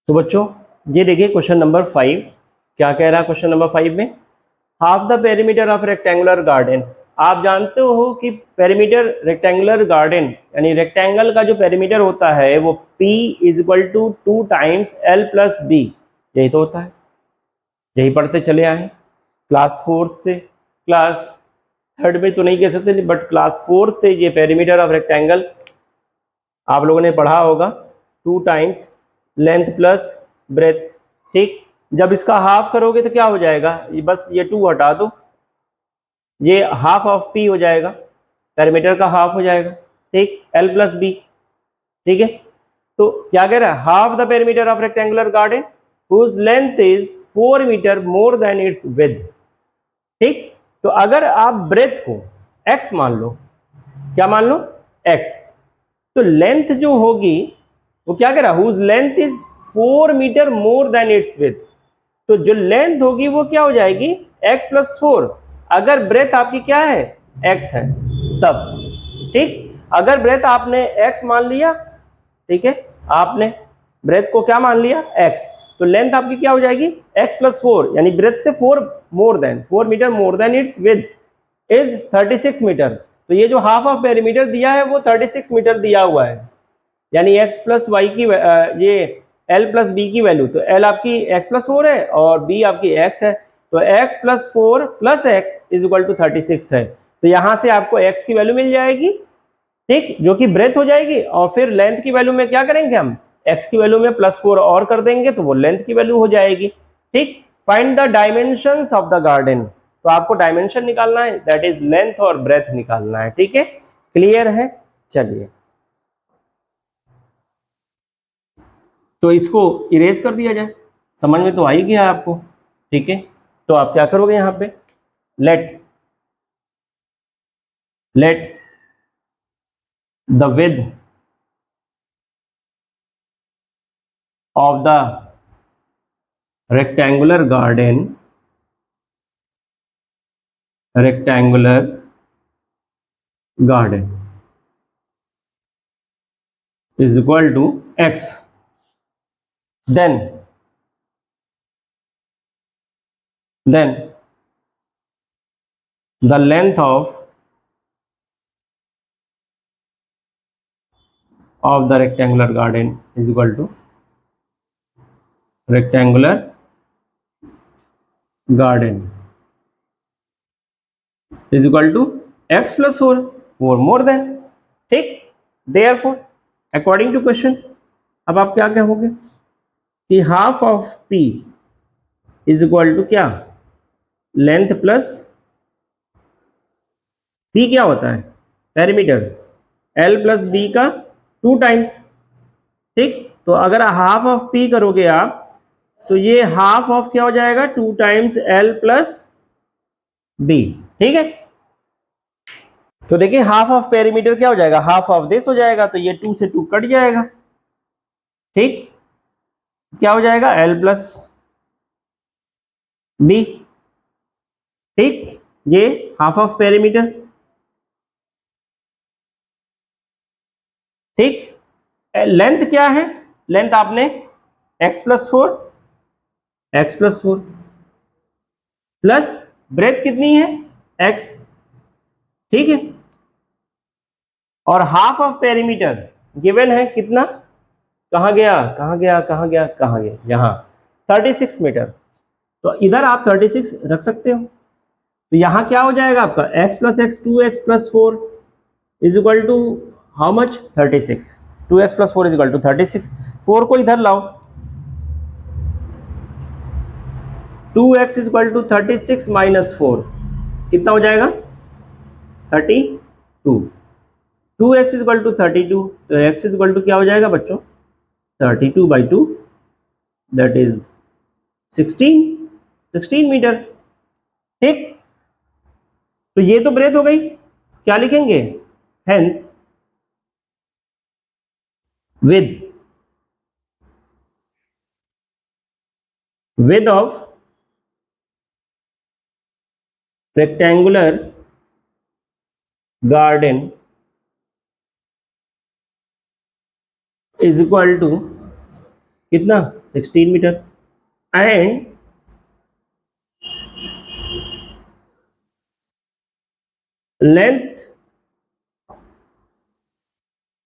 तो बच्चों ये देखिए क्वेश्चन नंबर 5 क्या कह रहा है। क्वेश्चन नंबर 5 में half the perimeter of rectangular garden. आप जानते हो कि पेरीमीटर रेक्टेंगुलर गार्डन यानी रेक्टेंगल का जो पेरीमीटर होता है वो P is equal to 2 times L plus B, यही तो होता है, यही पढ़ते चले आए क्लास 4 से। क्लास 3rd में तो नहीं कह सकते, बट क्लास 4 से ये पेरीमीटर ऑफ रेक्टेंगल आप लोगों ने पढ़ा होगा 2 टाइम्स लेंथ प्लस ब्रेथ। ठीक, जब इसका हाफ करोगे तो क्या हो जाएगा, ये बस ये 2 हटा दो, ये हाफ ऑफ P हो जाएगा, पेरीमीटर का हाफ हो जाएगा। ठीक, L प्लस B। ठीक है, तो क्या कह रहा है, half the perimeter of rectangular garden whose length is 4 metre more than its width. ठीक, तो अगर आप ब्रेथ को x मान लो, क्या मान लो, x, तो लेंथ जो होगी वो क्या कह रहा है, whose length is 4 metre more than its width. तो जो लेंथ होगी वो क्या हो जाएगी, x प्लस 4। अगर ब्रेथ आपकी क्या है, x है तब। ठीक, अगर ब्रेथ आपने x मान लिया, ठीक है, आपने ब्रेथ को क्या मान लिया, x, तो लेंथ आपकी क्या हो जाएगी, x प्लस 4, यानी ब्रेथ से 4 more than 4 metre more than its width is 36 metre. तो ये जो हाफ ऑफ पेरीमीटर दिया है वो 36 मीटर दिया हुआ है, यानी x प्लस वाई की ये L प्लस बी की वैल्यू, तो L आपकी x प्लस 4 है और B आपकी x है, तो x plus 4 plus x is equal to 36 है। तो यहां से आपको x की वैल्यू मिल जाएगी, ठीक, जो कि ब्रेथ हो जाएगी, और फिर लेंथ की वैल्यू में क्या करेंगे हम, x की वैल्यू में प्लस 4 और कर देंगे तो वो लेंथ की वैल्यू हो जाएगी। ठीक, find the dimensions of the garden, तो आपको डायमेंशन निकालना है, दैट इज लेंथ और ब्रेथ निकालना है। ठीक है, क्लियर है, चलिए तो इसको इरेज कर दिया जाए, समझ में तो आ ही गया आपको। ठीक है, तो आप क्या करोगे, यहां पे let the width of the rectangular garden is equal to x, then the length of the rectangular garden is equal to rectangular garden is equal to x plus 4 more than। ठीक, therefore according to question, अब आप क्या कहोगे कि half of p is equal to क्या, length plus p क्या होता है, पेरीमीटर, L प्लस बी का 2 टाइम्स। ठीक, तो अगर हाफ ऑफ p करोगे आप तो ये हाफ ऑफ क्या हो जाएगा, 2 टाइम्स L प्लस बी। ठीक है, तो देखिए हाफ ऑफ पेरीमीटर क्या हो जाएगा, हाफ ऑफ दिस हो जाएगा, तो ये 2 से 2 कट जाएगा। ठीक, क्या हो जाएगा, L प्लस बी। ठीक, ये हाफ ऑफ पेरीमीटर। ठीक, लेंथ क्या है, लेंथ आपने x प्लस 4 प्लस ब्रेथ कितनी है, x। ठीक है, और हाफ ऑफ पेरीमीटर गिवन है कितना, कहां गया, यहां 36 मीटर। तो इधर आप 36 रख सकते हो, तो यहां क्या हो जाएगा आपका x plus x 2x plus 4 is equal to how much, 36। 2x plus 4 is equal to 36। 4 को इधर लाओ, 2x is equal to 36 minus 4 कितना हो जाएगा, 32। 2x इज इक्वल टू 32, तो x इज इक्वल टू क्या हो जाएगा बच्चों, 32/2 दैट इज 16 मीटर। ठीक, तो ये तो ब्रेथ हो गई, क्या लिखेंगे, hence width of rectangular garden is equal to कितना 16 metre and length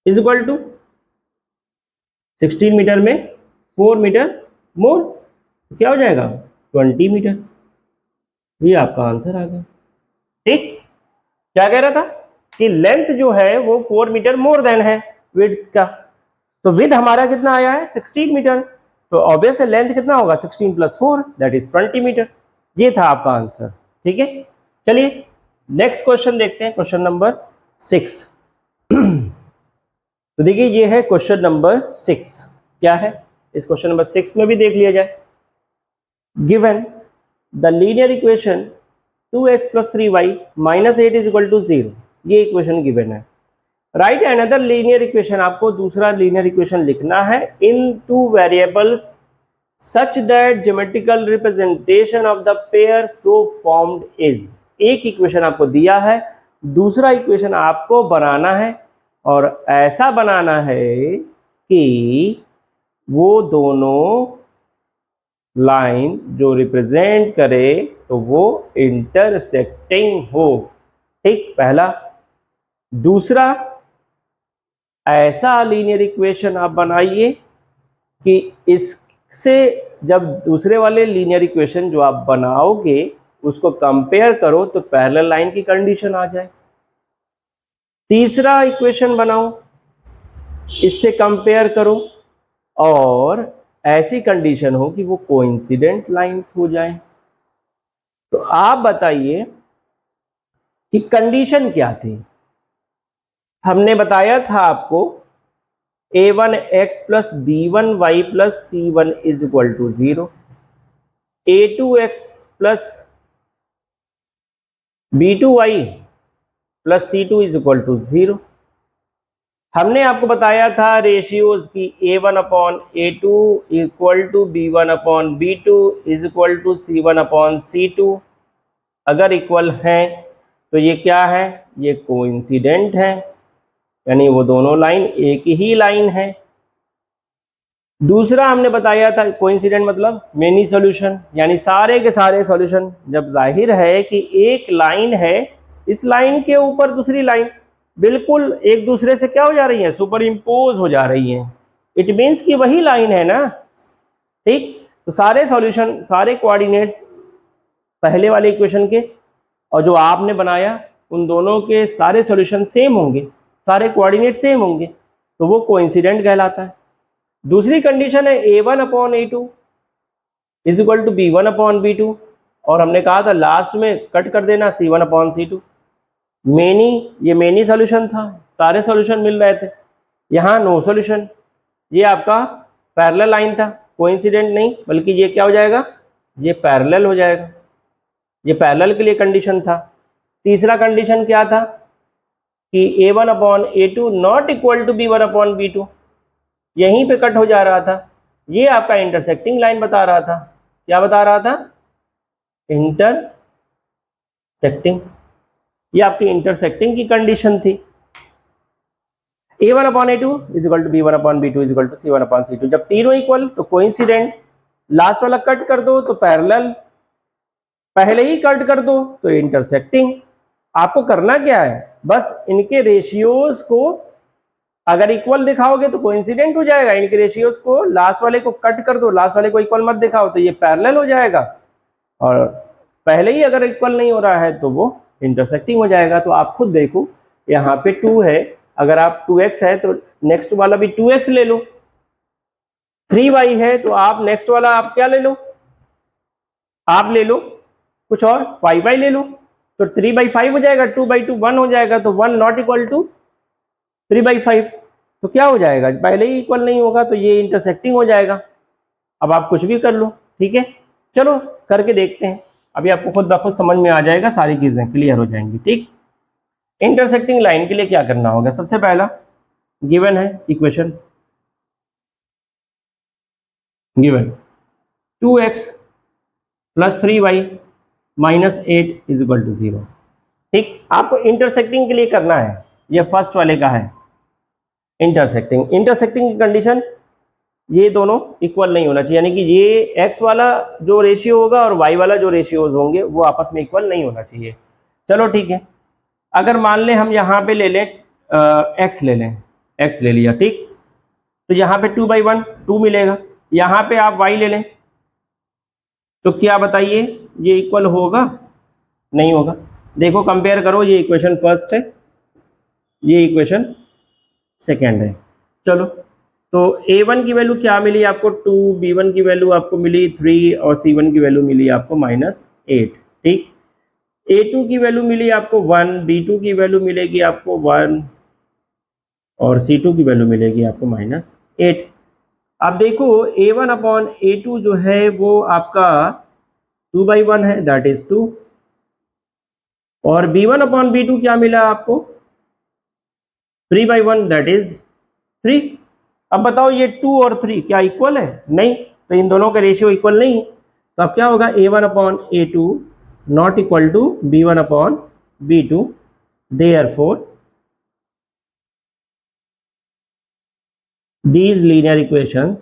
is equal to 16 metre में 4 मीटर मोर, क्या हो जाएगा 20 मीटर। ये आपका आंसर आ गया। ठीक, क्या कह रहा था कि लेंथ जो है वो 4 मीटर मोर देन है विड्थ का, तो विड्थ हमारा कितना आया है 16 मीटर, तो ऑब्वियस लेंथ कितना होगा 16 प्लस 4 दैट इज 20 मीटर। ये था आपका आंसर। ठीक है, चलिए नेक्स्ट क्वेश्चन देखते हैं, क्वेश्चन नंबर 6। तो देखिए ये है क्वेश्चन नंबर 6। क्या है इस क्वेश्चन नंबर 6 में भी देख लिया जाए। Given the linear equation 2x + 3y - 8 = 0, ये इक्वेशन गिवन है। राइट अनदर लीनियर इक्वेशन, आपको दूसरा लीनियर इक्वेशन लिखना है in two variables such that geometrical representation of the pair so formed is. एक इक्वेशन आपको दिया है, दूसरा इक्वेशन आपको बनाना है, और ऐसा बनाना है कि वो दोनों लाइन जो रिप्रेजेंट करे तो वो इंटरसेक्टिंग हो। ठीक, पहला। दूसरा, ऐसा लीनियर इक्वेशन आप बनाइए कि इससे जब दूसरे वाले लीनियर इक्वेशन जो आप बनाओगे उसको कंपेयर करो तो पैरेलल लाइन की कंडीशन आ जाए। तीसरा इक्वेशन बनाओ, इससे कंपेयर करो और ऐसी कंडीशन हो कि वो कोइंसिडेंट लाइंस हो जाए। तो आप बताइए कि कंडीशन क्या थी। हमने बताया था आपको a1x + b1y + c1 = 0, a2x + b2y + c2 = 0। हमने आपको बताया था रेशियोज की a1/a2 = b1/b2 = c1/c2। अगर इक्वल हैं तो ये क्या है, ये कोइंसिडेंट है, यानी वो दोनों लाइन एक ही लाइन है। दूसरा हमने बताया था कोइंसिडेंट मतलब मेनी सॉल्यूशन, यानी सारे के सारे सॉल्यूशन। जब जाहिर है कि एक लाइन है, इस लाइन के ऊपर दूसरी लाइन बिल्कुल एक दूसरे से क्या हो जा रही है, सुपर इम्पोज हो जा रही है, इट मीन्स कि वही लाइन है ना। ठीक, तो सारे सॉल्यूशन, सारे कोऑर्डिनेट्स पहले वाले इक्वेशन के और जो आपने बनाया उन दोनों के सारे सॉल्यूशन सेम होंगे, सारे कोऑर्डिनेट सेम होंगे, तो वो कोइंसिडेंट कहलाता है। दूसरी कंडीशन है a1/a2 = b1/b2, और हमने कहा था लास्ट में कट कर देना c1/c2। मेनी, ये मेनी सॉल्यूशन था, सारे सॉल्यूशन मिल रहे थे, यहाँ नो सॉल्यूशन, ये आपका पैरेलल लाइन था, कोइंसिडेंट नहीं, बल्कि ये क्या हो जाएगा, ये पैरेलल हो जाएगा। ये पैरेलल के लिए कंडीशन था। तीसरा कंडीशन क्या था कि a1/a2 ≠ b1/b2, यहीं पे कट हो जा रहा था, ये आपका इंटरसेक्टिंग लाइन बता रहा था। क्या बता रहा था, इंटरसेक्टिंग, ये आपकी इंटरसेक्टिंग की कंडीशन थी। a1/a2 = b1/b2 = c1/c2, जब तीनों इक्वल तो कोइंसिडेंट, लास्ट वाला कट कर दो तो पैरेलल, पहले ही कट कर दो तो इंटरसेक्टिंग। आपको करना क्या है, बस इनके रेशियोज को अगर इक्वल दिखाओगे तो कोइंसिडेंट हो जाएगा, इनके रेशियोज को लास्ट वाले को कट कर दो, लास्ट वाले को इक्वल मत दिखाओ तो ये पैरेलल हो जाएगा, और पहले ही अगर इक्वल नहीं हो रहा है तो वो इंटरसेक्टिंग हो जाएगा। तो आप खुद देखो, यहाँ पे 2 है, अगर आप 2x है तो नेक्स्ट वाला भी 2x ले लो, 3y है तो आप नेक्स्ट वाला आप क्या ले लो, आप ले लो कुछ और 5y ले लो, तो 3/5 हो जाएगा, 2/2 1 हो जाएगा, तो 1 ≠ 3/5, तो क्या हो जाएगा, पहले ही इक्वल नहीं होगा तो ये इंटरसेक्टिंग हो जाएगा। अब आप कुछ भी कर लो, ठीक है, चलो करके देखते हैं, अभी आपको खुद ब खुद समझ में आ जाएगा, सारी चीजें क्लियर हो जाएंगी। ठीक, इंटरसेक्टिंग लाइन के लिए क्या करना होगा, सबसे पहला गिवन है इक्वेशन, गिवन 2x + 3y - 8 = 0। ठीक, आपको इंटरसेक्टिंग के लिए करना है, ये फर्स्ट वाले का है इंटरसेक्टिंग। इंटरसेक्टिंग की कंडीशन ये दोनों इक्वल नहीं होना चाहिए, यानी कि ये x वाला जो रेशियो होगा और y वाला जो रेशियोज होंगे वो आपस में इक्वल नहीं होना चाहिए। चलो ठीक है, अगर मान लें हम यहाँ पे ले लें x ले लें, x ले लिया, ठीक, तो यहाँ पे 2/1 2 मिलेगा, यहाँ पे आप y ले लें, तो क्या बताइए ये इक्वल होगा? नहीं होगा। देखो कंपेयर करो, ये इक्वेशन फर्स्ट है, ये इक्वेशन सेकेंड है। चलो, तो a1 की वैल्यू क्या मिली आपको? 2, b1 की वैल्यू आपको मिली 3 और c1 की वैल्यू मिली आपको -8, ठीक। a2 की वैल्यू मिली आपको 1, b2 की वैल्यू मिलेगी आपको 1 और c2 की वैल्यू मिलेगी आपको -8। अब देखो a1 अपॉन a2 जो है वो आपका 2/1 है, दैट इज 2, और b1 अपॉन b2 क्या मिला आपको? 3/1, दैट इज 3। अब बताओ ये 2 और 3 क्या इक्वल है? नहीं, तो इन दोनों का रेशियो इक्वल नहीं है, तो अब क्या होगा? a1 upon a2 not equal to b1 upon b2, therefore these linear equations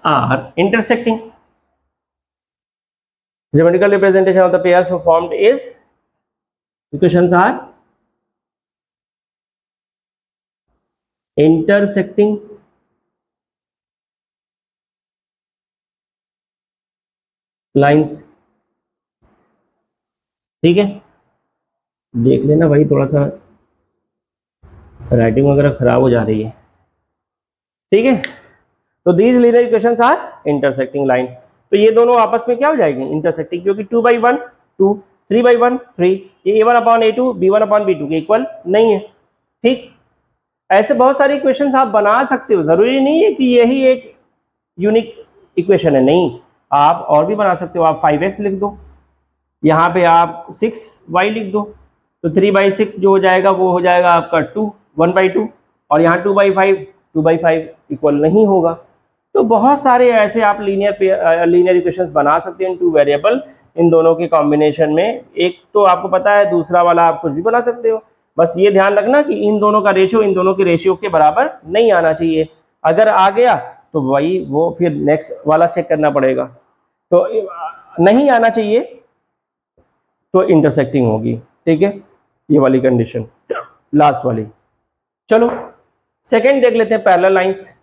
are intersecting. Geometrical representation of the pairs so formed is, equations are intersecting lines, ठीक है। देख लेना भाई, थोड़ा सा राइटिंग वगैरह खराब हो जा रही है, ठीक है। तो these linear equations are intersecting line, तो ये दोनों आपस में क्या हो जाएगी? इंटरसेक्टिंग, क्योंकि 2/1 2, 3/1 3, ये a1 upon a2 b1 upon b2 के इक्वल नहीं है, ठीक। ऐसे बहुत सारी इक्वेशंस आप बना सकते हो, जरूरी नहीं है कि यही एक यूनिक इक्वेशन है, नहीं, आप और भी बना सकते हो। आप 5x लिख दो, यहाँ पे आप 6y लिख दो, तो 3/6 जो हो जाएगा वो हो जाएगा आपका 1/2, और यहाँ 2/5 इक्वल नहीं होगा। तो बहुत सारे ऐसे आप लीनियर इक्वेशंस बना सकते हैं, 2 वेरिएबल, इन दोनों के कॉम्बिनेशन में। एक तो आपको पता है, दूसरा वाला आप कुछ भी बना सकते हो, बस ये ध्यान रखना कि इन दोनों का रेशियो इन दोनों के रेशियो के बराबर नहीं आना चाहिए। अगर आ गया तो वही वो फिर नेक्स्ट वाला चेक करना पड़ेगा, तो नहीं आना चाहिए तो इंटरसेक्टिंग होगी, ठीक है, ये वाली कंडीशन लास्ट वाली। चलो सेकंड देख लेते हैं, पैरेलल लाइंस।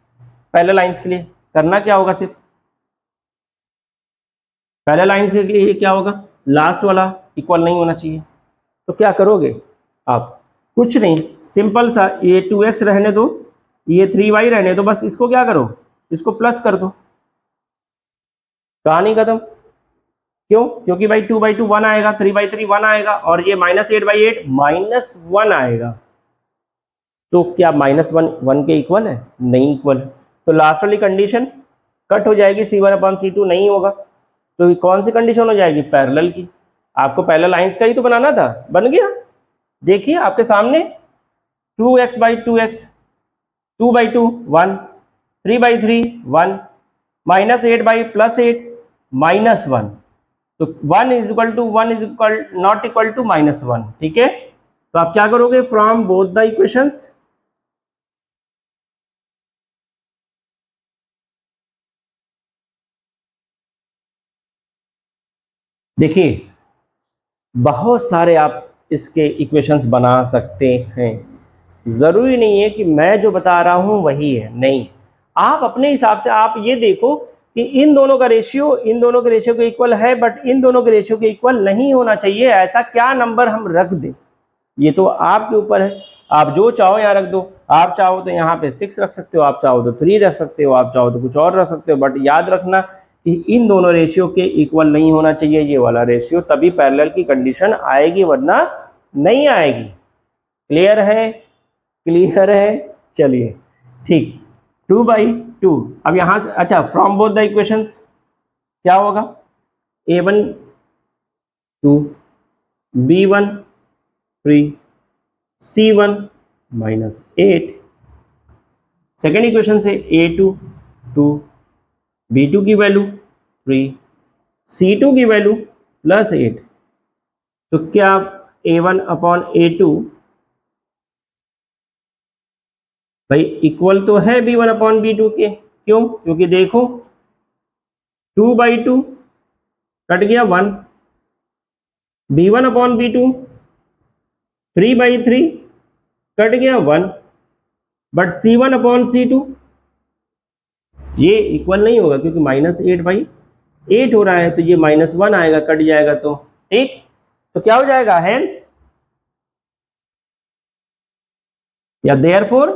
पैरेलल लाइंस के लिए करना क्या होगा? सिर्फ पैरेलल लाइंस के लिए क्या होगा? लास्ट वाला इक्वल नहीं होना चाहिए, तो क्या करोगे आप? कुछ नहीं, सिंपल सा, ये 2x रहने दो, ये 3y रहने दो, बस इसको क्या करो? इसको प्लस कर दो, कहानी खत्म। क्यों? क्योंकि भाई 2/2 1 आएगा, 3/3 1 आएगा, और ये -8/8 -1 आएगा, तो क्या -1 1 के इक्वल है? नहीं इक्वल है, तो लास्ट वाली कंडीशन कट हो जाएगी, c1 अपॉन c2 नहीं होगा। तो कौन सी कंडीशन हो जाएगी? पैरेलल की। आपको पैरेलल लाइंस का ही तो बनाना था, बन गया। देखिए आपके सामने 2x/2x, 2/2 1, 3/3 1, -8/+8 -1, तो 1 is equal to 1 is equal not equal to -1, ठीक है। तो आप क्या करोगे? फ्रॉम बोथ द इक्वेशंस देखिए, बहुत सारे आप इसके इक्वेशंस बना सकते हैं, ज़रूरी नहीं है कि मैं जो बता रहा हूं वही है, नहीं, आप अपने हिसाब से आप ये देखो कि इन दोनों का रेशियो इन दोनों के रेशियो के इक्वल है, बट इन दोनों के रेशियो के इक्वल नहीं होना चाहिए, ऐसा क्या नंबर हम रख दें, ये तो आपके ऊपर है। आप जो चाहो यहाँ रख दो, आप चाहो तो यहाँ पे 6 रख सकते हो, आप चाहो तो 3 रख सकते हो, आप चाहो तो कुछ और रख सकते हो, बट याद रखना कि इन दोनों रेशियो के इक्वल नहीं होना चाहिए ये वाला रेशियो, तभी पैरेलल की कंडीशन आएगी, वरना नहीं आएगी। क्लियर है? क्लियर है, चलिए ठीक। 2/2, अब यहाँ से अच्छा, फ्रॉम बोथ द इक्वेशंस क्या होगा? a1 2, b1 3, c1 -8। Second equation से a2 2, b2 की वैल्यू 3, c2 की वैल्यू +8, तो क्या a1 अपॉन a2 भाई इक्वल तो है b1/b2 के, क्यों? क्योंकि देखो 2/2 कट गया 1, b1/b2 3/3 कट गया 1, बट c1/c2 ये इक्वल नहीं होगा क्योंकि -8/8 हो रहा है, तो ये -1 आएगा, कट जाएगा तो ठीक। तो क्या हो जाएगा? हेंस या therefore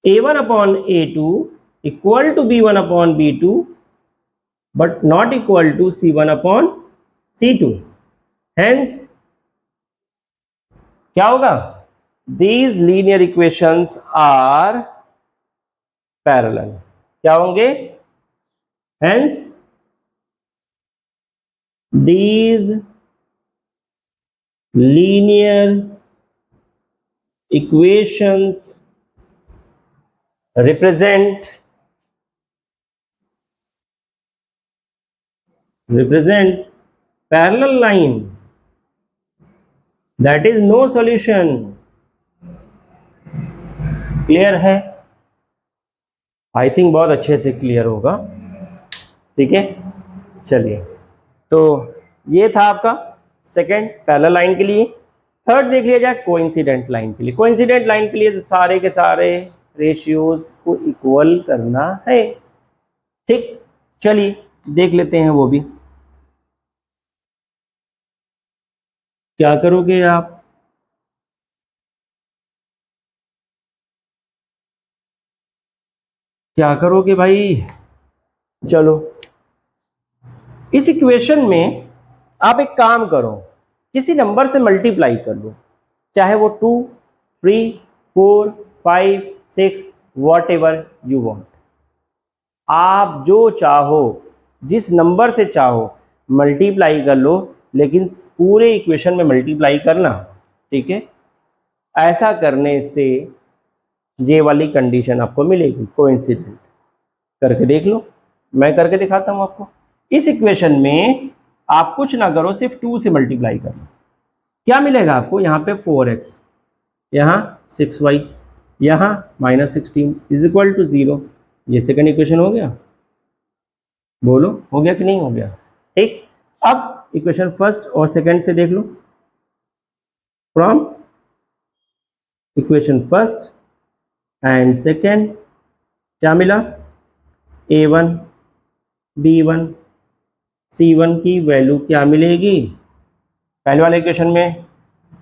a1/a2 equal to b1/b2 but not equal to c1/c2। Hence क्या होगा? These linear equations are parallel. क्या होंगे? Hence these linear equations represent parallel line, that is no solution। Clear है? आई थिंक बहुत अच्छे से clear होगा, ठीक है। चलिए, तो ये था आपका सेकंड पैरेलल लाइन के लिए। थर्ड देख लिया जाए कोइंसिडेंट लाइन के लिए। कोइंसिडेंट लाइन के लिए सारे के सारे रेशियोज को इक्वल करना है, ठीक। चलिए देख लेते हैं वो भी। क्या करोगे आप? क्या करोगे भाई? चलो, इस इक्वेशन में आप एक काम करो, किसी नंबर से मल्टीप्लाई कर लो, चाहे वो 2, 3, 4, 5, 6 वॉट एवर यू वॉन्ट। आप जो चाहो, जिस नंबर से चाहो मल्टीप्लाई कर लो, लेकिन पूरे इक्वेशन में मल्टीप्लाई करना, ठीक है। ऐसा करने से ये वाली कंडीशन आपको मिलेगी, कोइंसिडेंट। करके देख लो, मैं करके दिखाता हूं आपको। इस इक्वेशन में आप कुछ ना करो, सिर्फ 2 से मल्टीप्लाई करो। क्या मिलेगा आपको? यहाँ पे 4x, यहाँ 6y, यहाँ -16 इज इक्वल टू 0। ये सेकंड इक्वेशन हो गया। बोलो हो गया कि नहीं हो गया? ठीक। अब इक्वेशन फर्स्ट और सेकंड से देख लो। From equation first and second क्या मिला? a1 b1 c1 की वैल्यू क्या मिलेगी? पहले वाले इक्वेशन में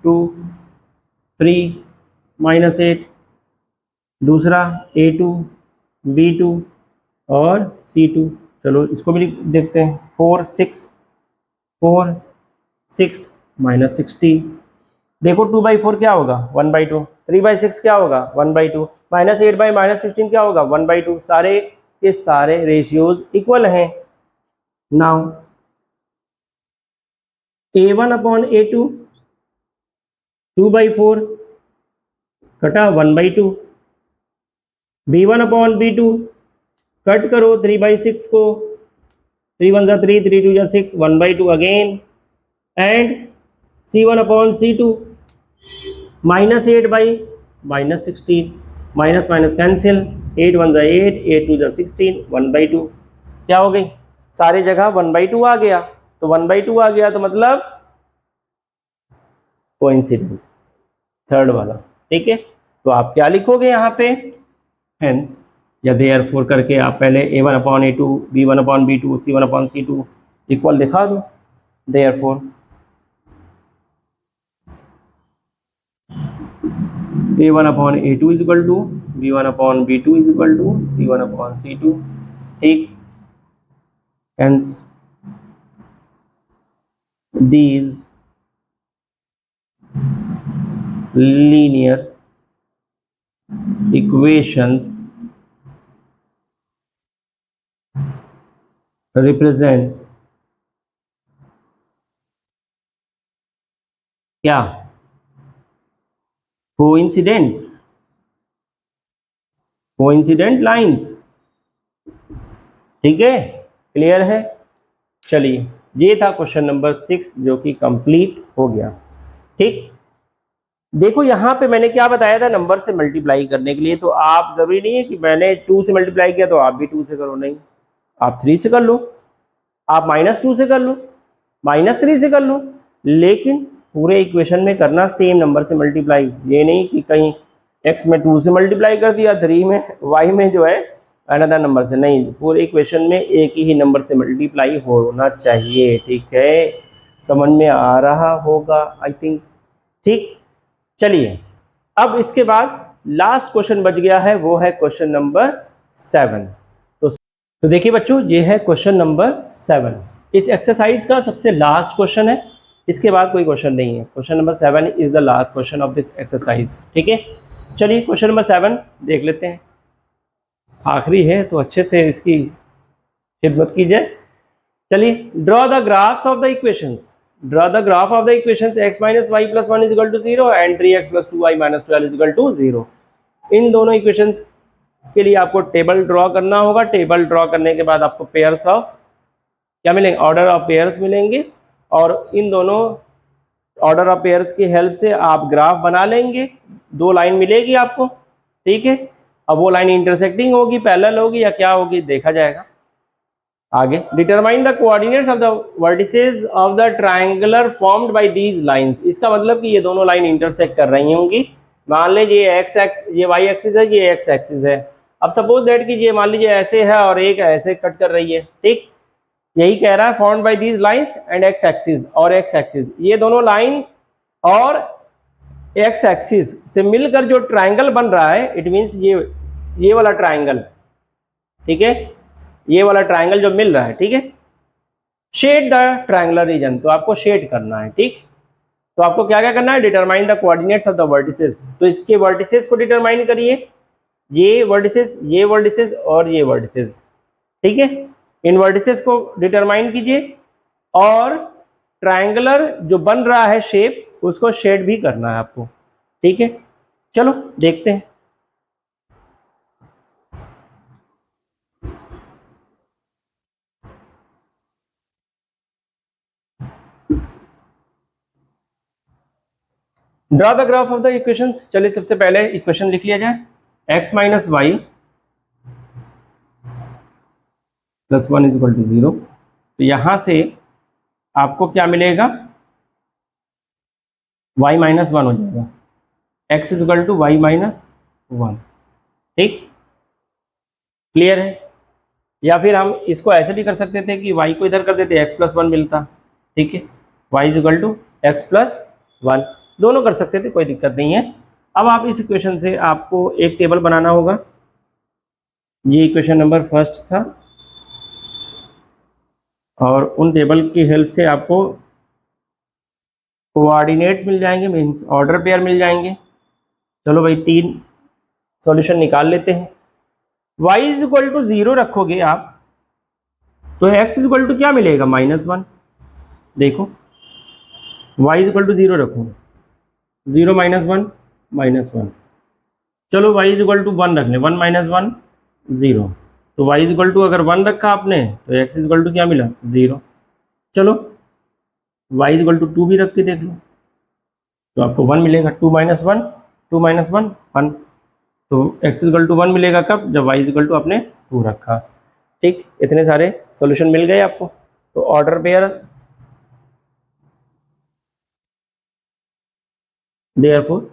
2, 3, -8, दूसरा a2 b2 और c2। चलो इसको भी देखते हैं। 4, 6 -16। देखो 2/4 क्या होगा? 1/2। 3/6 क्या होगा? 1/2। -8/-16 क्या होगा? 1/2। सारे के सारे रेशियोज इक्वल हैं। नाउ a1/a2 2/4 कटा 1/2, b1/b2 कट करो 3/6 को, 3 1 3, 3 2 6, 1/2 again, and c1/c2 -8/-16, minus minus cancel, 8 1 8, 8 2 16, 1/2। क्या हो गई? सारी जगह 1/2 आ गया, तो 1/2 आ गया तो मतलब कोइंसिडेंट, थर्ड वाला, ठीक है। तो आप क्या लिखोगे यहाँ पे? हेंस या देयरफॉर करके आप पहले a1/a2 b1/b2 c1/c2 इक्वल दिखा दो। Therefore a1/a2 is equal to b1/b2 is equal to c1/c2, ठीक। Hence these linear equations represent क्या? कोइंसिडेंट लाइंस, ठीक है। क्लियर है? चलिए, ये था क्वेश्चन नंबर 6 जो कि कंप्लीट हो गया, ठीक। देखो यहाँ पे मैंने क्या बताया था, नंबर से मल्टीप्लाई करने के लिए, तो आप जरूरी नहीं है कि मैंने 2 से मल्टीप्लाई किया तो आप भी 2 से करो, नहीं, आप 3 से कर लो, आप -2 से कर लो, -3 से कर लो, लेकिन पूरे इक्वेशन में करना सेम नंबर से मल्टीप्लाई। ये नहीं कि कहीं x में 2 से मल्टीप्लाई कर दिया, 3 में y में जो है अनदर नंबर से, नहीं, पूरे इक्वेशन में एक ही नंबर से मल्टीप्लाई होना चाहिए। ठीक है, समझ में आ रहा होगा आई थिंक। ठीक, चलिए अब इसके बाद लास्ट क्वेश्चन बच गया है, वो है क्वेश्चन नंबर 7। तो देखिए बच्चों, ये है क्वेश्चन नंबर 7, इस एक्सरसाइज का सबसे लास्ट क्वेश्चन है, इसके बाद कोई क्वेश्चन नहीं है। Question number 7 is the last question of this exercise. ठीक है, चलिए क्वेश्चन नंबर 7 देख लेते हैं, आखिरी है तो अच्छे से इसकी खिदमत कीजिए। चलिए, draw the graphs of the equations, draw the graph of the equations x minus y plus 1 is equal to 0 and 3x plus 2y minus 12 is equal to 0। इन दोनों इक्वेशंस के लिए आपको टेबल ड्रॉ करना होगा। टेबल ड्रॉ करने के बाद आपको पेयर्स ऑफ क्या मिलेंगे, ऑर्डर ऑफ पेयर्स मिलेंगे, और इन दोनों ऑर्डर ऑफ पेयर्स की हेल्प से आप ग्राफ बना लेंगे। 2 लाइन मिलेगी आपको, ठीक है। अब वो लाइन इंटरसेक्टिंग होगी, पैरेलल होगी या क्या होगी, देखा जाएगा आगे। Determine the coordinates of the vertices of the triangular formed by these lines. इसका मतलब कि ये दोनों लाइन इंटरसेक्ट कर रही होंगी। मान लीजिए ये वाई एक्सिस है, ये एक्स एक्सिस है। अब सपोज दैट कि ये मान लीजिए ऐसे है और एक ऐसे कट कर रही है, ठीक। यही कह रहा है, formed by these lines and x axis और एक्स एक्सिस, ये दोनों लाइन और एक्स एक्सिस से मिलकर जो ट्रायंगल बन रहा है, इट मीन्स ये वाला ट्रायंगल, ठीक है, ये वाला ट्रायंगल जो मिल रहा है, ठीक है। शेड द ट्रायंगुलर रीजन, तो आपको शेड करना है, ठीक। तो आपको क्या क्या करना है, determine the coordinates of the vertices. तो इसके वर्टिसेस को डिटरमाइन करिए, ये वर्टिसेस और ये वर्टिसेस, ठीक है। इन वर्टिसेस को डिटरमाइन कीजिए और ट्रायंगुलर जो बन रहा है शेप, उसको शेड भी करना है आपको, ठीक है। चलो देखते हैं। Draw the graph of the equations. चलिए सबसे पहले इक्वेशन लिख लिया जाए, x minus y plus 1 is equal to 0। तो यहां से आपको क्या मिलेगा, y माइनस 1 हो जाएगा, x is equal to y minus 1, ठीक, क्लियर है। या फिर हम इसको ऐसे भी कर सकते थे कि y को इधर कर देते, x प्लस 1 मिलता, ठीक है, y is equal to x plus 1, दोनों कर सकते थे, कोई दिक्कत नहीं है। अब आप इस इक्वेशन से आपको एक टेबल बनाना होगा। ये इक्वेशन नंबर फर्स्ट था, और उन टेबल की हेल्प से आपको कोऑर्डिनेट्स मिल जाएंगे, मीन्स ऑर्डर पेयर मिल जाएंगे। चलो भाई 3 सॉल्यूशन निकाल लेते हैं। y इज इक्वल टू 0 रखोगे आप, तो x इज इक्वल टू क्या मिलेगा, -1। देखो y इज इक्वल टू 0 रखो, 0 माइनस 1 -1। चलो y इज इक्वल टू 1 रख लें, 1 माइनस 1 0। तो y इज इक्वल टू अगर 1 रखा आपने तो x इज इक्वल टू क्या मिला, 0। चलो y इज इक्वल टू 2 भी रख के देख लो, तो आपको 1 मिलेगा, 2 माइनस 1 2 माइनस 1 1। तो x इज इक्वल टू 1 मिलेगा कब, जब y इज इक्वल टू आपने 2 रखा, ठीक। इतने सारे सॉल्यूशन मिल गए आपको। तो order pair, therefore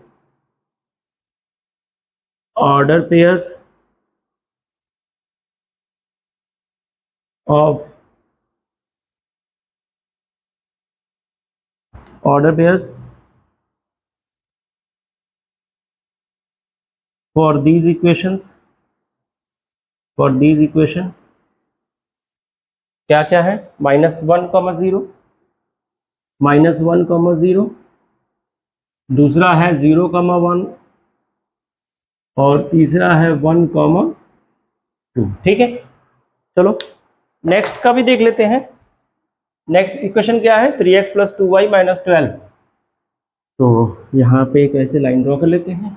order pairs of order pairs for these equations, for these equation क्या क्या है, -1, 0, -1, 0, दूसरा है 0, 1, और तीसरा है 1, 2, ठीक है। चलो नेक्स्ट का भी देख लेते हैं। नेक्स्ट इक्वेशन क्या है, 3x प्लस 2y माइनस 12। तो यहाँ पे एक ऐसे लाइन ड्रॉ कर लेते हैं,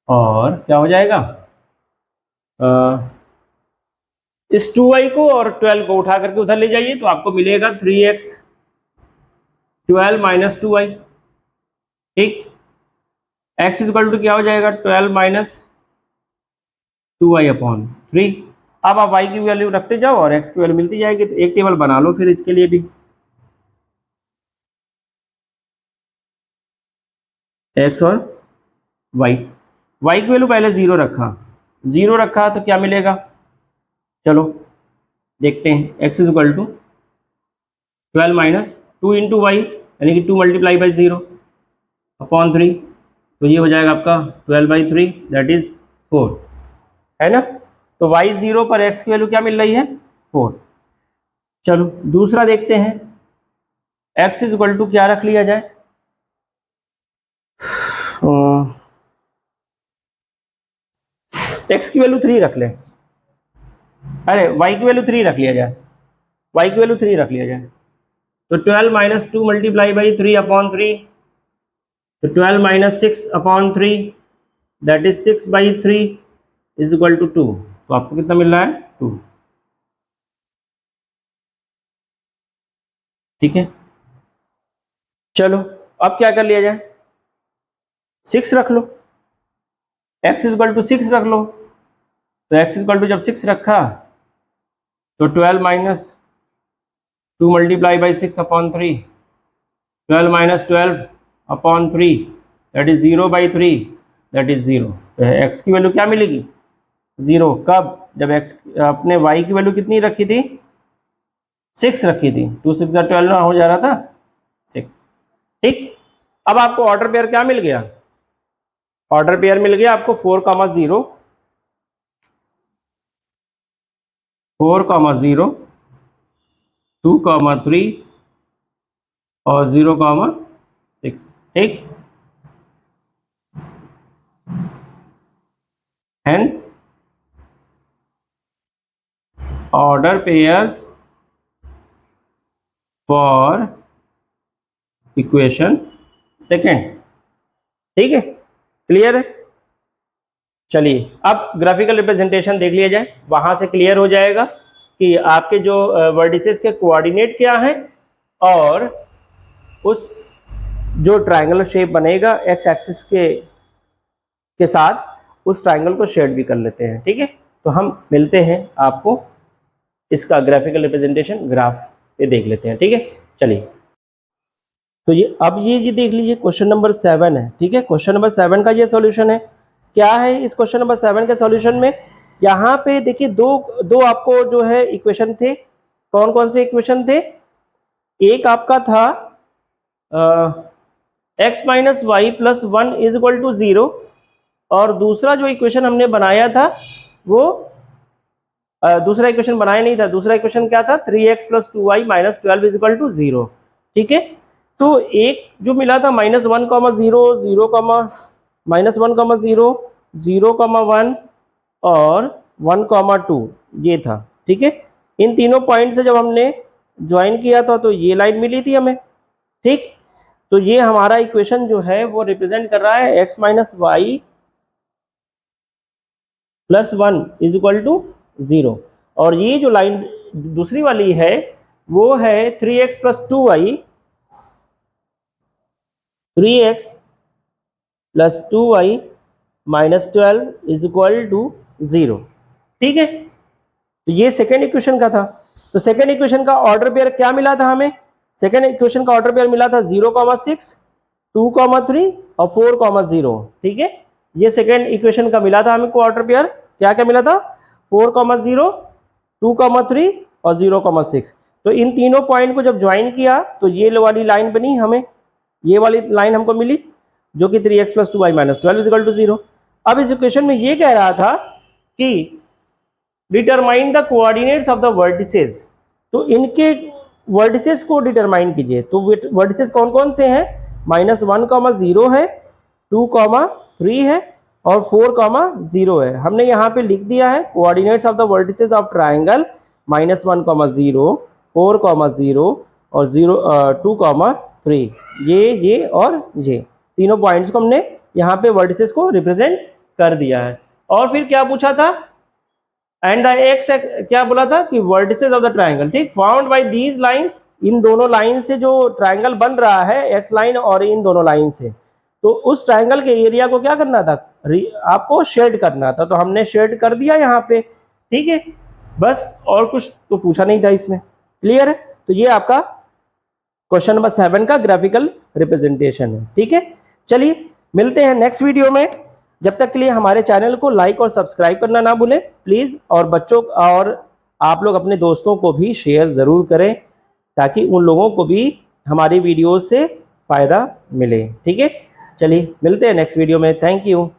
और क्या हो जाएगा, इस 2y को और 12 को उठा करके उधर ले जाइए, तो आपको मिलेगा 3x 12 माइनस 2y, ठीक। x इक्वल टू क्या हो जाएगा 12 माइनस 2y/3। अब आप y की वैल्यू रखते जाओ और x की वैल्यू मिलती जाएगी, तो एक टेबल बना लो फिर इसके लिए भी। x और y, y की वैल्यू पहले जीरो रखा तो क्या मिलेगा, चलो देखते हैं। x is equal to 12 minus 2 into y, यानी कि 2 मल्टीप्लाई बाई 0/3, तो ये हो जाएगा आपका 12/3 दैट इज 4, है ना। तो y 0 पर x की वैल्यू क्या मिल रही है 4। चलो दूसरा देखते हैं, x इज इक्वल टू क्या रख लिया जाए, x की वैल्यू 3 रख ले, अरे y की वैल्यू 3 रख लिया जाए, y की वैल्यू 3 रख लिया जाए। तो 12 माइनस 2 मल्टीप्लाई बाई 3/3, तो 12 minus 6/3 that is 6/3 is equal to 2। तो आपको कितना मिल रहा है 2, ठीक है। चलो अब क्या कर लिया जाए, 6 रख लो, x इज इक्वल टू 6 रख लो। तो x इज इक्वल टू जब 6 रखा तो 12 minus 2 multiply by 6/3, 12 minus 12/3 that is 0/3 that is 0। तो x की वैल्यू क्या मिलेगी 0, कब, जब x अपने y की वैल्यू कितनी रखी थी 6 रखी थी, 2 6 12 ना हो जा रहा था 6, ठीक। अब आपको ऑर्डर पेयर क्या मिल गया, ऑर्डर पेयर मिल गया आपको 4,0, 4,0, 2,3 और 0,6, ठीक। Hence order pairs for equation second, ठीक है, क्लियर है। चलिए अब ग्राफिकल रिप्रेजेंटेशन देख लिया जाए, वहां से क्लियर हो जाएगा कि आपके जो वर्टिसेस के कोऑर्डिनेट क्या हैं, और उस जो ट्रायंगल शेप बनेगा एक्स एक्सिस के साथ उस ट्रायंगल को शेड भी कर लेते हैं, ठीक है। तो हम मिलते हैं आपको, इसका ग्राफिकल रिप्रेजेंटेशन ग्राफ पे देख लेते हैं, ठीक है। चलिए तो ये अब ये देख लीजिए क्वेश्चन नंबर 7 है, ठीक है। क्वेश्चन नंबर 7 का ये सॉल्यूशन है। क्या है इस क्वेश्चन नंबर 7 के सॉल्यूशन में, यहाँ पे देखिए दो आपको जो है इक्वेशन थे, कौन कौन से इक्वेशन थे, एक आपका था x minus y plus 1 is equal to 0, और दूसरा जो इक्वेशन हमने बनाया था वो दूसरा इक्वेशन बनाया नहीं था, दूसरा इक्वेशन क्या था 3x plus 2y minus 12 is equal to 0, ठीक है। तो एक जो मिला था -1,0, 0, -1,0, 0,1 और 1,2 ये था, ठीक है। इन तीनों पॉइंट से जब हमने ज्वाइन किया था तो ये लाइन मिली थी हमें, ठीक। तो ये हमारा इक्वेशन जो है वो रिप्रेजेंट कर रहा है x minus y plus 1 is equal to 0, और ये जो लाइन दूसरी वाली है वो है 3x plus 2y, 3x plus 2y minus 12 is equal to 0, ठीक है। तो ये सेकेंड इक्वेशन का था। तो सेकेंड इक्वेशन का ऑर्डर पेयर क्या मिला था हमें, सेकेंड इक्वेशन का ऑर्डर पेयर मिला था 0,6, 2,3 और 4,0, ठीक है। ये सेकेंड इक्वेशन का मिला था हमको ऑर्डर पेयर, क्या क्या मिला था 4,0, 2,3 और 0,6। तो इन तीनों पॉइंट को जब ज्वाइन किया तो ये वाली लाइन बनी, हमें ये वाली लाइन हमको मिली जो कि 3x plus 2y minus 12 is equal to 0। अब इस इक्वेशन में ये कह रहा था कि determine the coordinates of the vertices, तो इनके वर्टिसेस को डिटरमाइन कीजिए। तो वर्टिसेस कौन कौन से हैं, -1,0 है, 2,3 है और 4,0 है। हमने यहाँ पे लिख दिया है coordinates of the vertices of triangle -1,0, 4,0 और 2,3, ये और ये तीनों पॉइंट्स को हमने यहाँ पे वर्टिसेस को रिप्रेजेंट कर दिया है। और फिर क्या पूछा था, एंड द एक्स क्या बोला था कि वर्टिसेस ऑफ द ट्रायंगल, ठीक, फाउंड बाय दीज लाइंस, इन दोनों लाइन से जो ट्रायंगल बन रहा है एक्स लाइन और इन दोनों लाइन से, तो उस ट्राइंगल के एरिया को क्या करना था, आपको शेड करना था, तो हमने शेड कर दिया यहाँ पे, ठीक है, बस और कुछ तो पूछा नहीं था इसमें। क्लियर है? तो ये आपका क्वेश्चन नंबर 7 का ग्राफिकल रिप्रेजेंटेशन है। ठीक है, चलिए मिलते हैं नेक्स्ट वीडियो में। जब तक के लिए हमारे चैनल को लाइक और सब्सक्राइब करना ना भूलें प्लीज, और बच्चों और आप लोग अपने दोस्तों को भी शेयर जरूर करें ताकि उन लोगों को भी हमारी वीडियो से फायदा मिले। ठीक है, चलिए मिलते हैं नेक्स्ट वीडियो में। Thank you.